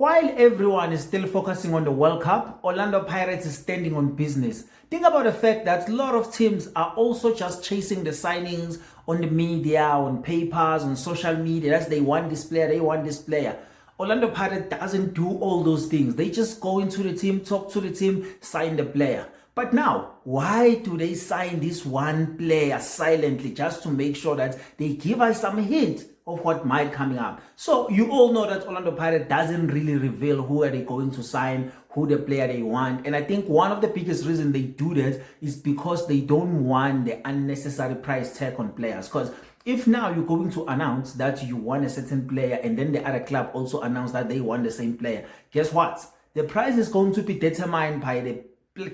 While everyone is still focusing on the World Cup, Orlando Pirates is standing on business. Think about the fact that a lot of teams are also just chasing the signings on the media, on papers, on social media. That's they want this player, they want this player. Orlando Pirates doesn't do all those things. They just go into the team, talk to the team, sign the player. But now, why do they sign this one player silently just to make sure that they give us some hint of what might coming up? So you all know that Orlando Pirates doesn't really reveal who are they going to sign, who the player they want. And I think one of the biggest reasons they do that is because they don't want the unnecessary price tag on players. Because if now you're going to announce that you want a certain player and then the other club also announce that they want the same player, guess what? The price is going to be determined by the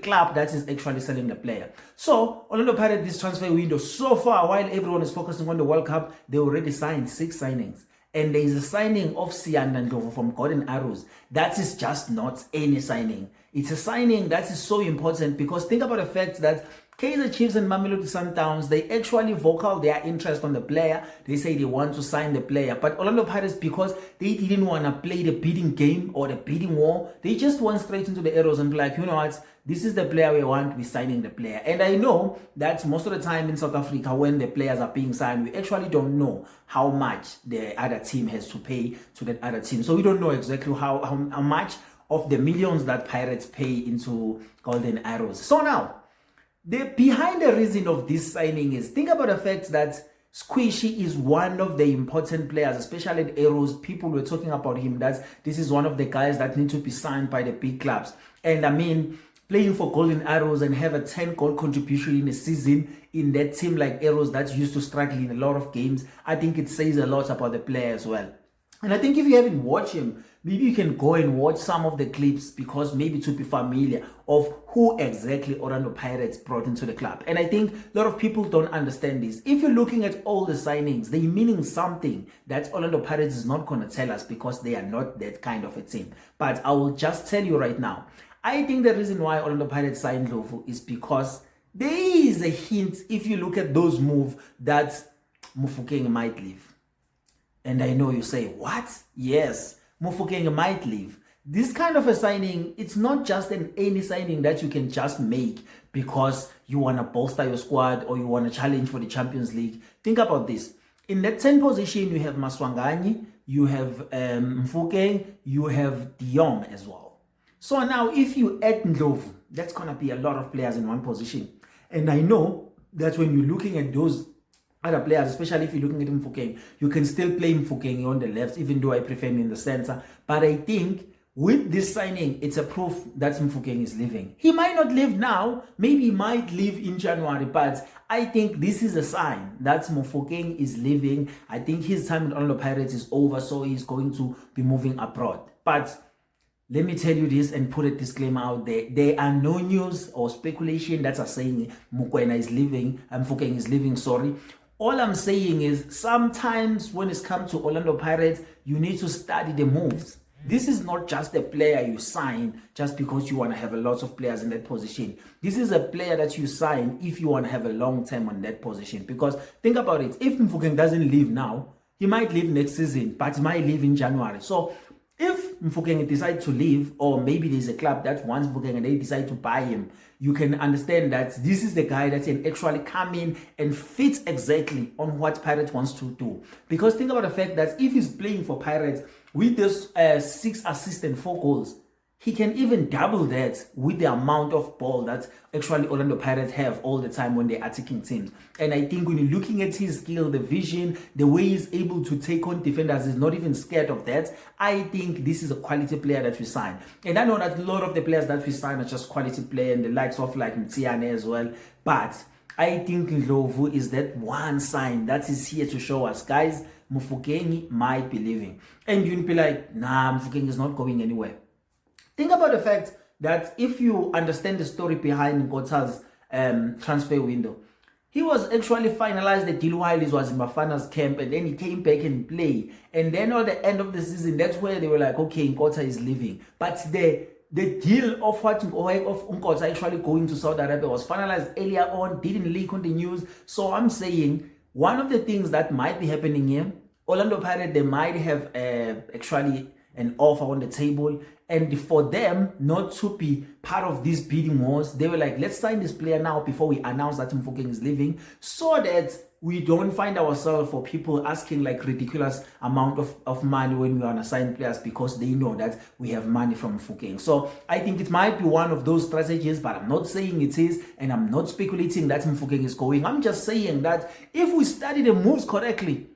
club that is actually selling the player. So Orlando Pirates, this transfer window so far, while everyone is focusing on the World Cup, they already signed 6 signings. And there is a signing of Siyanda Ndlovu from Golden Arrows. That is just not any signing. It's a signing that is so important because think about the fact that Kaizer Chiefs and Mamelodi Sundowns, they actually vocal their interest on the player. They say they want to sign the player. But Orlando Pirates, because they didn't want to play the bidding game or the bidding war, they just went straight into the arrows and be like, you know what, this is the player we want, we're signing the player. And I know that most of the time in South Africa, when the players are being signed, we actually don't know how much the other team has to pay to that other team. So we don't know exactly how much of the millions that Pirates pay into Golden Arrows. So now, behind the reason of this signing is, think about the fact that Skhwishi is one of the important players, especially at Arrows. People were talking about him, that this is one of the guys that need to be signed by the big clubs. And I mean, playing for Golden Arrows and have a 10-goal contribution in a season in that team like Arrows that's used to struggle in a lot of games, I think it says a lot about the player as well. And I think if you haven't watched him, maybe you can go and watch some of the clips because maybe to be familiar of who exactly Orlando Pirates brought into the club. And I think a lot of people don't understand this. If you're looking at all the signings, they're meaning something that Orlando Pirates is not going to tell us because they are not that kind of a team. But I will just tell you right now, I think the reason why Orlando Pirates signed Ndlovu is because there is a hint, if you look at those moves, that Mofokeng might leave. And I know you say, what? Yes, Mofokeng might leave. This kind of a signing, it's not just any signing that you can just make because you want to bolster your squad or you want to challenge for the Champions League. Think about this. In that 10 position, you have Maswanganyi, you have Mofokeng, you have De Jong as well. So now if you add Ndlovu, that's going to be a lot of players in one position. And I know that when you're looking at those other players, especially if you're looking at Mofokeng, you can still play Mofokeng on the left, even though I prefer him in the center. But I think with this signing, it's a proof that Mofokeng is leaving. He might not leave now, maybe he might leave in January, but I think this is a sign that Mofokeng is leaving. I think his time with Orlando Pirates is over, so he's going to be moving abroad. But let me tell you this and put a disclaimer out there. There are no news or speculation that are saying Mofokeng is leaving, sorry. All I'm saying is sometimes when it's come to Orlando Pirates, you need to study the moves. This is not just a player you sign just because you want to have a lot of players in that position. This is a player that you sign if you want to have a long term on that position. Because think about it, if Mofokeng doesn't leave now, he might leave next season, but he might leave in January. So if Mofokeng decides to leave, or maybe there's a club that wants Mofokeng and they decide to buy him, you can understand that this is the guy that can actually come in and fit exactly on what Pirates wants to do. Because think about the fact that if he's playing for Pirates with this 6 assists and 4 goals, he can even double that with the amount of ball that actually Orlando Pirates have all the time when they're attacking teams. And I think when you're looking at his skill, the vision, the way he's able to take on defenders, he's not even scared of that. I think this is a quality player that we sign. And I know that a lot of the players that we sign are just quality player and the likes of like Mtiane as well. But I think Ndlovu is that one sign that is here to show us, guys, Mofokeng might be leaving. And you'll be like, nah, Mofokeng is not going anywhere. Think about the fact that if you understand the story behind Nkotha's transfer window, he was actually finalized the deal while he was in Bafana's camp, and then he came back and played. And then at the end of the season, that's where they were like, okay, Nkotha is leaving. But the deal of Nkotha actually going to Saudi Arabia was finalized earlier on, didn't leak on the news. So I'm saying one of the things that might be happening here, Orlando Pirates, they might have actually an offer on the table. And for them not to be part of these bidding wars, they were like, let's sign this player now before we announce that Mofokeng is leaving, so that we don't find ourselves for people asking like ridiculous amount of money when we want to sign players, because they know that we have money from Mofokeng. So I think it might be one of those strategies, but I'm not saying it is, and I'm not speculating that Mofokeng is going. I'm just saying that if we study the moves correctly,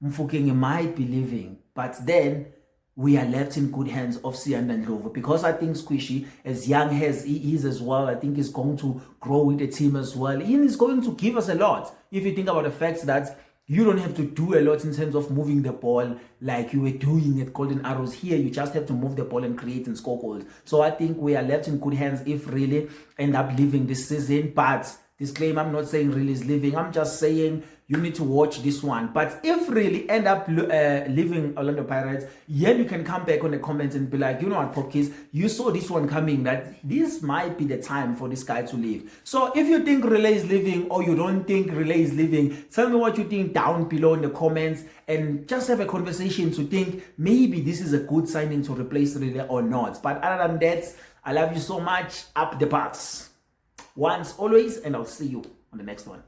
Mofokeng might be leaving, but then we are left in good hands of Siyanda Ndlovu, because I think Skhwishi, as young as he is as well, I think is going to grow with the team as well. He is going to give us a lot. If you think about the fact that you don't have to do a lot in terms of moving the ball like you were doing at Golden Arrows. Here, you just have to move the ball and create and score goals. So I think we are left in good hands if really end up leaving this season. But disclaimer, I'm not saying really is leaving. I'm just saying you need to watch this one. But if really end up leaving Orlando Pirates, yeah, you can come back on the comments and be like, you know what, Popkies, you saw this one coming, that this might be the time for this guy to leave. So if you think Relay is leaving or you don't think Relay is leaving, tell me what you think down below in the comments, and just have a conversation to think maybe this is a good signing to replace Relay or not. But other than that, I love you so much. Up the parts. Once, always, and I'll see you on the next one.